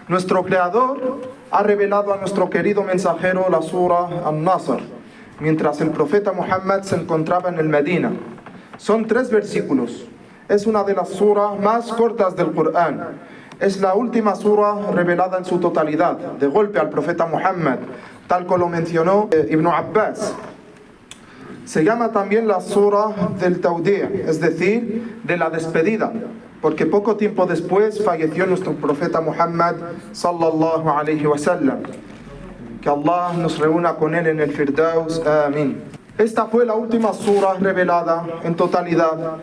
Nuestro Creador ha revelado a nuestro querido mensajero la sura An-Nasr, mientras el profeta Muhammad se encontraba en el Medina. Son 3 versículos. Es una de las suras más cortas del Corán. Es la última sura revelada en su totalidad, de golpe al profeta Muhammad, tal como lo mencionó Ibn Abbas. Se llama también la sura del Tawdi', es decir, de la despedida, porque poco tiempo después falleció nuestro profeta Muhammad sallallahu alayhi wa sallam. Que Allah nos reúna con él en el Firdaus. Amén. Esta fue la última sura revelada en totalidad.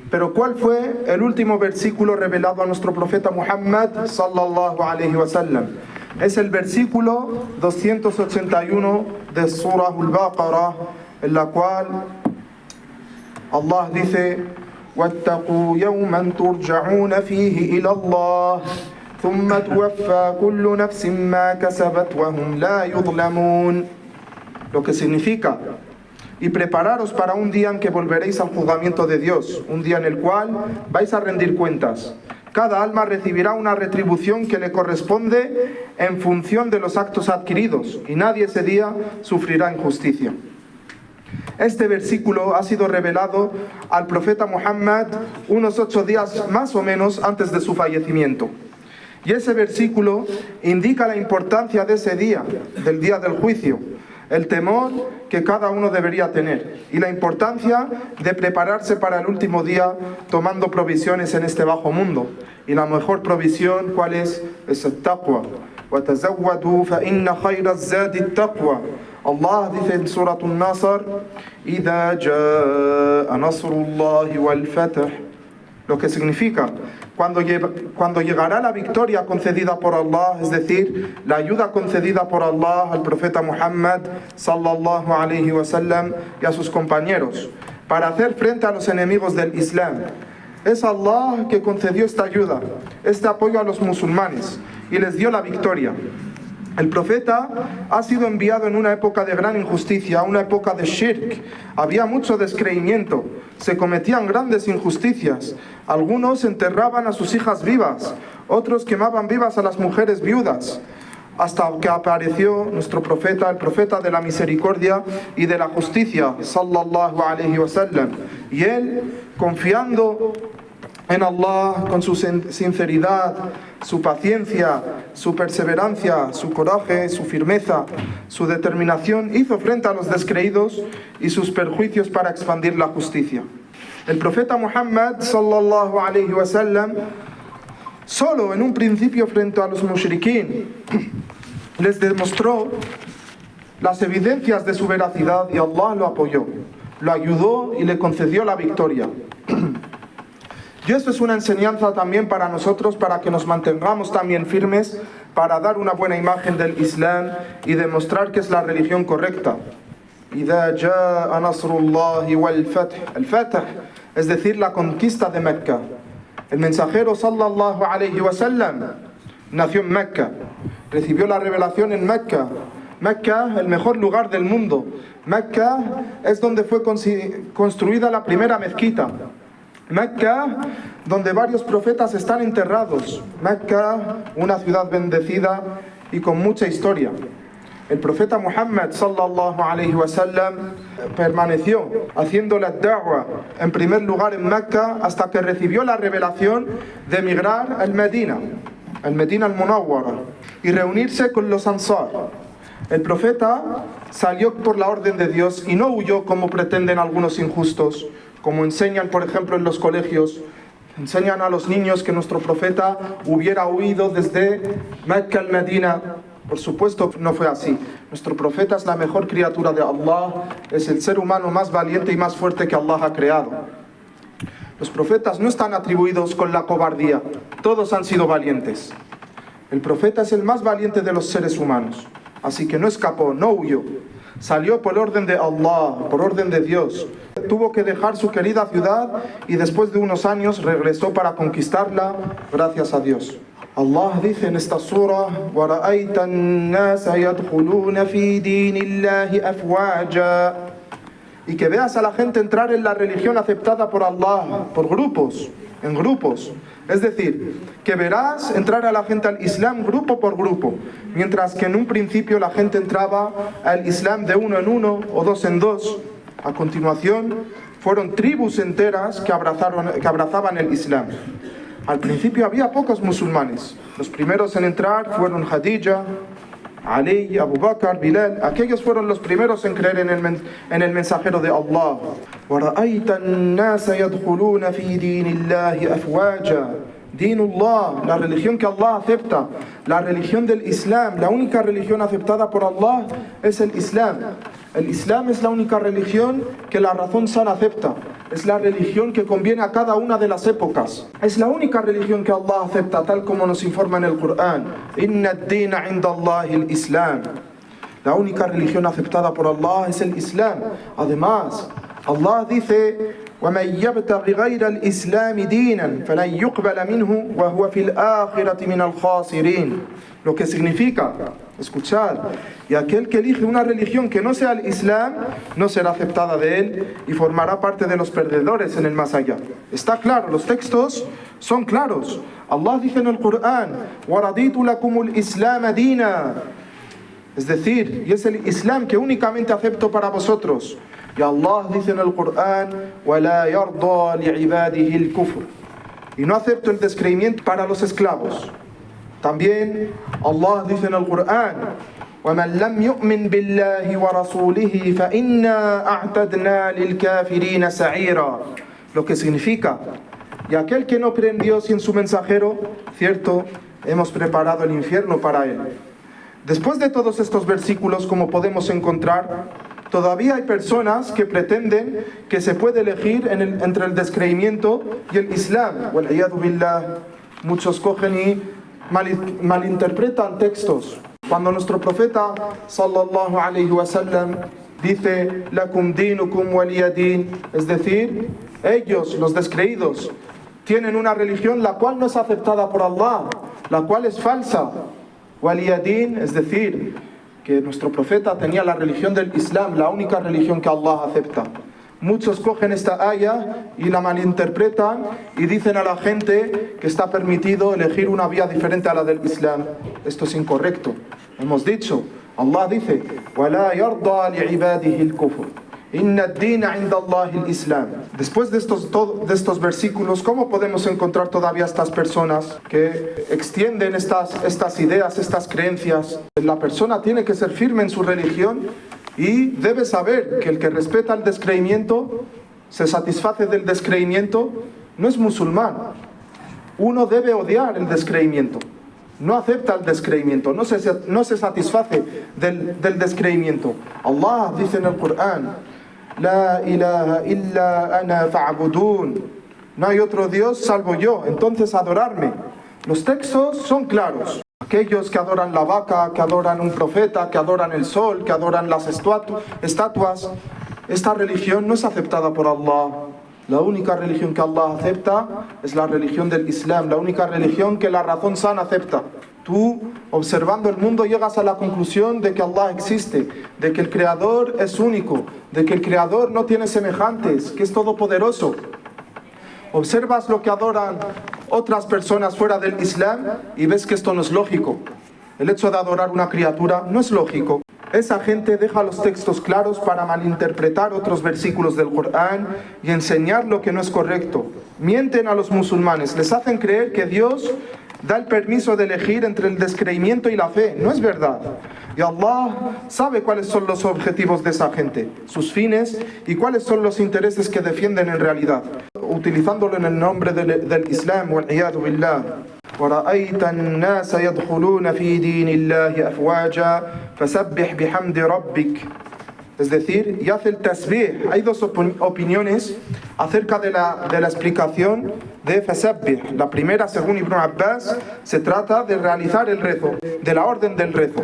Pero ¿cuál fue el último versículo revelado a nuestro profeta Muhammad sallallahu alayhi wa sallam? Es el versículo 281 de Surah Al-Baqarah, en la cual Allah dice: وَاتَّقُوا يَوْمًا تُرْجَعُونَ فِيهِ إِلَى اللَّهِ ثُمَّ تُوَفَّى كُلُّ نَفْسٍ مَا كَسَبَتْ وَهُمْ لَا يُظْلَمُونَ. Lo que significa: y prepararos para un día en que volveréis al juzgamiento de Dios, un día en el cual vais a rendir cuentas. Cada alma recibirá una retribución que le corresponde en función de los actos adquiridos, y nadie ese día sufrirá injusticia. Este versículo ha sido revelado al profeta Muhammad unos 8 días más o menos antes de su fallecimiento. Y ese versículo indica la importancia de ese día, del día del juicio, el temor que cada uno debería tener y la importancia de prepararse para el último día tomando provisiones en este bajo mundo. Y la mejor provisión, ¿cuál es? Es el taqwa. وَتَزَوَّدُوا فَإِنَّ خَيْرَ الزَّادِ التَّقْوَى. Allah dice en Surah An-Nasr: إِذَا جَاءَ نَصْرُ اللَّهِ وَالْفَتْحُ. Lo que significa: cuando llegará la victoria concedida por Allah, es decir, la ayuda concedida por Allah al profeta Muhammad sallallahu alayhi wa sallam y a sus compañeros, para hacer frente a los enemigos del Islam. Es Allah que concedió esta ayuda, este apoyo a los musulmanes y les dio la victoria. El profeta ha sido enviado en una época de gran injusticia, una época de shirk. Había mucho descreimiento, se cometían grandes injusticias. Algunos enterraban a sus hijas vivas, otros quemaban vivas a las mujeres viudas. Hasta que apareció nuestro profeta, el profeta de la misericordia y de la justicia, sallallahu alayhi wa sallam. Y él, confiando en Allah, con su sinceridad, su paciencia, su perseverancia, su coraje, su firmeza, su determinación, hizo frente a los descreídos y sus perjuicios para expandir la justicia. El profeta Muhammad sallallahu alayhi wa sallam, solo en un principio frente a los mushrikín, les demostró las evidencias de su veracidad y Allah lo apoyó, lo ayudó y le concedió la victoria. Y esto es una enseñanza también para nosotros, para que nos mantengamos también firmes, para dar una buena imagen del Islam y demostrar que es la religión correcta. إِذَا جَاءَ نَصْرُ اللَّهِ وَالْفَتْحُ. El Fath, es decir, la conquista de Mecca. El mensajero sallallahu alayhi wa sallam nació en Mecca, recibió la revelación en Mecca. Mecca, el mejor lugar del mundo. Mecca es donde fue construida la primera mezquita. Mecca, donde varios profetas están enterrados. Mecca, una ciudad bendecida y con mucha historia. El profeta Muhammad sallallahu alayhi wa sallam permaneció haciendo la da'wa en primer lugar en Mecca hasta que recibió la revelación de emigrar al Medina al-Munawwara, y reunirse con los Ansar. El profeta salió por la orden de Dios y no huyó como pretenden algunos injustos, como enseñan por ejemplo en los colegios. Enseñan a los niños que nuestro profeta hubiera huido desde Mecca al Medina. Por supuesto no fue así. Nuestro profeta es la mejor criatura de Allah, es el ser humano más valiente y más fuerte que Allah ha creado. Los profetas no están atribuidos con la cobardía, todos han sido valientes. El profeta es el más valiente de los seres humanos, así que no escapó, no huyó. Salió por orden de Allah, por orden de Dios. Tuvo que dejar su querida ciudad y después de unos años regresó para conquistarla, gracias a Dios. Allah dice en esta sura: وَرَأَيْتَ النَّاسَ يَدْخُلُونَ فِي دِينِ اللَّهِ أَفْوَاجًا. Y que veas a la gente entrar en la religión aceptada por Allah, por grupos, en grupos. Es decir, que verás entrar a la gente al Islam grupo por grupo, mientras que en un principio la gente entraba al Islam de uno en uno o dos en dos. A continuación, fueron tribus enteras que abrazaban el Islam. Al principio había pocos musulmanes. Los primeros en entrar fueron Khadija, Ali, Abu Bakr, Bilal. Aquellos fueron los primeros en creer en el mensajero de Allah. وَرَأَيْتَ النَّاسَ يَدْخُلُونَ فِي دِينِ اللَّهِ أَفْوَاجًا. Dinullah, la religión que Allah acepta, la religión del Islam, la única religión aceptada por Allah es el Islam. El Islam es la única religión que la razón sana acepta. Es la religión que conviene a cada una de las épocas. Es la única religión que Allah acepta, tal como nos informa en el Corán. Inna ad-dina 'inda Allahi al-Islam. La única religión aceptada por Allah es el Islam. Además, Allah dice: وَمَنْ يَبْتَغِ غَيْرَ الْإِسْلَامِ دِينًا فَلَنْ يُقْبَلَ مِنْهُ وَهُوَ فِي الْآخِرَةِ مِنَ الْخَاسِرِينَ. Lo que significa, escuchad, y aquel que elige una religión que no sea el Islam, no será aceptada de él y formará parte de los perdedores en el más allá. Está claro, los textos son claros. Allah dice en el Corán: وَرَضِيتُ لَكُمُ الْإِسْلَامَ دِينًا. Es decir, y es el Islam que únicamente acepto para vosotros. Y Allah dice en el Corán: وَلَا يَرْضَى لِعِبَادِهِ الْكُفْرِ. Y no acepto el descreimiento para los esclavos. También Allah dice en el Corán: وَمَنْ لَمْ يُؤْمِنْ بِاللَّهِ وَرَسُولِهِ فَإِنَّا أَعْتَدْنَا لِلْكَافِرِينَ سَعِيرًا. Lo que significa: y aquel que no cree en Dios y en su mensajero, cierto, hemos preparado el infierno para él. Después de todos estos versículos, como podemos encontrar, todavía hay personas que pretenden que se puede elegir entre el descreimiento y el Islam. Wal-iyadu billah. Muchos cogen y malinterpretan textos. Cuando nuestro profeta sallallahu alayhi wa sallam dice lakum dinukum waliya din, es decir, ellos, los descreídos, tienen una religión la cual no es aceptada por Allah, la cual es falsa. Waliya din, es decir, que nuestro profeta tenía la religión del Islam, la única religión que Allah acepta. Muchos cogen esta aya y la malinterpretan y dicen a la gente que está permitido elegir una vía diferente a la del Islam. Esto es incorrecto. Hemos dicho, Allah dice: وَلَا يَرْضَى لِعِبَادِهِ الْكُفْرِ إِنَّ الدِّينَ عِنْدَ اللَّهِ الْإِسْلَامِ. Después de estos versículos, ¿cómo podemos encontrar todavía estas personas que extienden estas ideas, estas creencias? La persona tiene que ser firme en su religión y debe saber que el que respeta el descreimiento, se satisface del descreimiento, no es musulmán. Uno debe odiar el descreimiento, no acepta el descreimiento, no se satisface del descreimiento. Allah dice en el Corán: La ilaha illa ana fa'budun. No hay otro Dios salvo yo, entonces adorarme. Los textos son claros. Aquellos que adoran la vaca, que adoran un profeta, que adoran el sol, que adoran las estatuas, esta religión no es aceptada por Allah. La única religión que Allah acepta es la religión del Islam, la única religión que la razón sana acepta. Tú, observando el mundo, llegas a la conclusión de que Allah existe, de que el Creador es único, de que el Creador no tiene semejantes, que es todopoderoso. Observas lo que adoran otras personas fuera del Islam y ves que esto no es lógico. El hecho de adorar una criatura no es lógico. Esa gente deja los textos claros para malinterpretar otros versículos del Corán y enseñar lo que no es correcto. Mienten a los musulmanes, les hacen creer que Dios da el permiso de elegir entre el descreimiento y la fe. No es verdad. Y Allah sabe cuáles son los objetivos de esa gente, sus fines y cuáles son los intereses que defienden en realidad, utilizándolo en el nombre del Islam. Wal-iyadu billah. وَرَأَيْتَ النَّاسَ يَدْخُلُونَ فِي دِينِ اللَّهِ أَفْوَاجًا فَسَبِّحْ بِحَمْدِ رَبِّكَ. Es decir, y hace el tasbih. Hay dos opiniones acerca de la explicación de fasabbih. La primera, según Ibn Abbas, se trata de realizar el rezo, de la orden del rezo.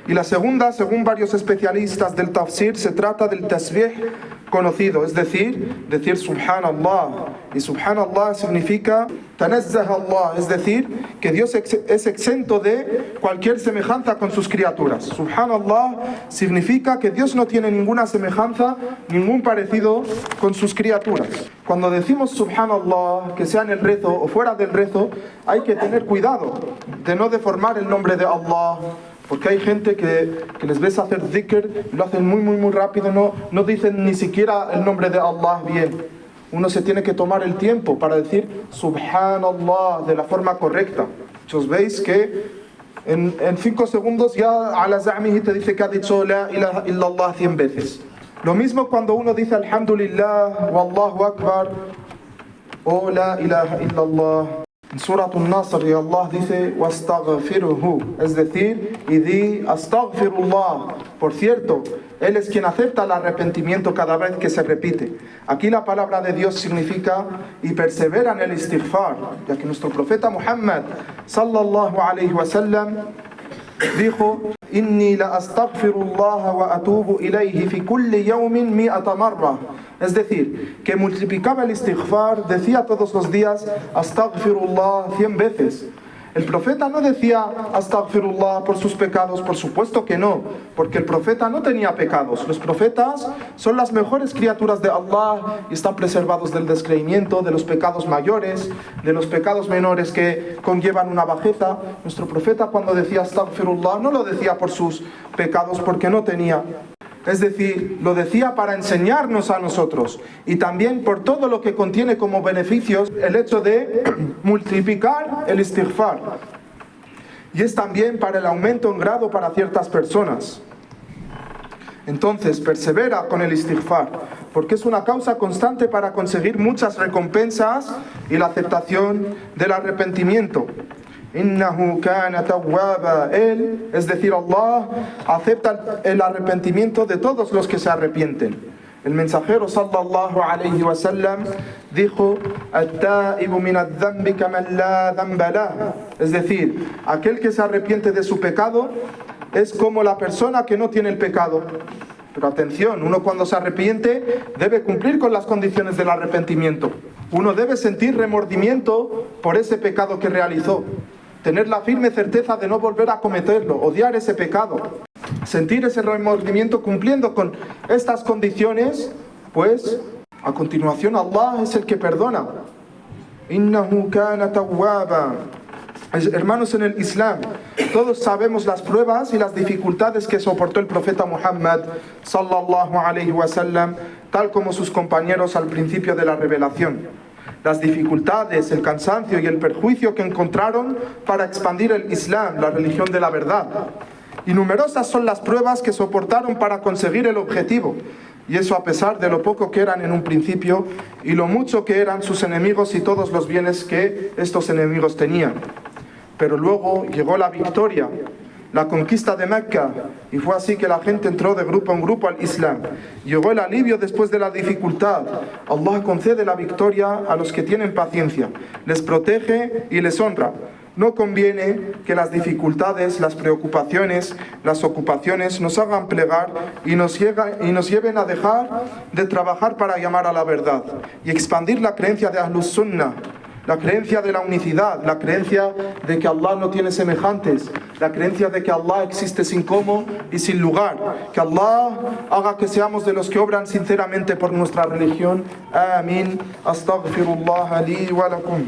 Y la segunda, según varios especialistas del tafsir, se trata del tasbih conocido, es decir Subhanallah. Y Subhanallah significa Tanazzah Allah, es decir, que Dios es exento de cualquier semejanza con sus criaturas. Subhanallah significa que Dios no tiene ninguna semejanza, ningún parecido con sus criaturas. Cuando decimos Subhanallah, que sea en el rezo o fuera del rezo, hay que tener cuidado de no deformar el nombre de Allah. Porque hay gente que les ves hacer dhikr y lo hacen muy rápido, no dicen ni siquiera el nombre de Allah bien. Uno se tiene que tomar el tiempo para decir Subhanallah de la forma correcta. Os veis que en 5 segundos ya ala za'mihi te dice que ha dicho La ilaha illallah 100 veces. Lo mismo cuando uno dice Alhamdulillah, Wallahu Akbar o La ilaha illallah. En Surat An-Nasr Allah dice Wastaghfiruhu, es decir, y di Astaghfirullah. Por cierto, Él es quien acepta el arrepentimiento cada vez que se repite. Aquí la palabra de Dios significa y persevera en el istighfar, ya que nuestro profeta Muhammad sallallahu alayhi wa sallam dijo Inni la astaghfirullah wa atubu ilayhi fi kulli yawmin mi'ata marra. Es decir, que multiplicaba el istighfar, decía todos los días astaghfirullah 100 veces. El profeta no decía astaghfirullah por sus pecados, por supuesto que no, porque el profeta no tenía pecados. Los profetas son las mejores criaturas de Allah y están preservados del descreimiento, de los pecados mayores, de los pecados menores que conllevan una bajeza. Nuestro profeta cuando decía astaghfirullah no lo decía por sus pecados porque no tenía. Es decir, lo decía para enseñarnos a nosotros y también por todo lo que contiene como beneficios el hecho de multiplicar el istighfar. Y es también para el aumento en grado para ciertas personas. Entonces, persevera con el istighfar, porque es una causa constante para conseguir muchas recompensas y la aceptación del arrepentimiento. Innahu kana tawwaba. Él, es decir, Allah, acepta el arrepentimiento de todos los que se arrepienten. El mensajero sallallahu alayhi wa sallam dijo At-ta'ibu min adh-dhanbi kaman la dhanba lah. Es decir, aquel que se arrepiente de su pecado es como la persona que no tiene el pecado. Pero atención, uno cuando se arrepiente debe cumplir con las condiciones del arrepentimiento. Uno debe sentir remordimiento por ese pecado que realizó, tener la firme certeza de no volver a cometerlo, odiar ese pecado, sentir ese remordimiento cumpliendo con estas condiciones, pues a continuación Allah es el que perdona. Innahu kana tawwaba. Hermanos en el Islam, todos sabemos las pruebas y las dificultades que soportó el profeta Muhammad sallallahu alayhi wa sallam, tal como sus compañeros al principio de la revelación. Las dificultades, el cansancio y el perjuicio que encontraron para expandir el Islam, la religión de la verdad. Y numerosas son las pruebas que soportaron para conseguir el objetivo. Y eso a pesar de lo poco que eran en un principio y lo mucho que eran sus enemigos y todos los bienes que estos enemigos tenían. Pero luego llegó la victoria, la conquista de Mecca, y fue así que la gente entró de grupo en grupo al Islam. Llegó el alivio después de la dificultad. Allah concede la victoria a los que tienen paciencia, les protege y les honra. No conviene que las dificultades, las preocupaciones, las ocupaciones nos hagan plegar y nos lleven a dejar de trabajar para llamar a la verdad y expandir la creencia de Ahlus Sunnah, la creencia de la unicidad, la creencia de que Allah no tiene semejantes, la creencia de que Allah existe sin cómo y sin lugar. Que Allah haga que seamos de los que obran sinceramente por nuestra religión. Amén. Astaghfirullah li wa lakum.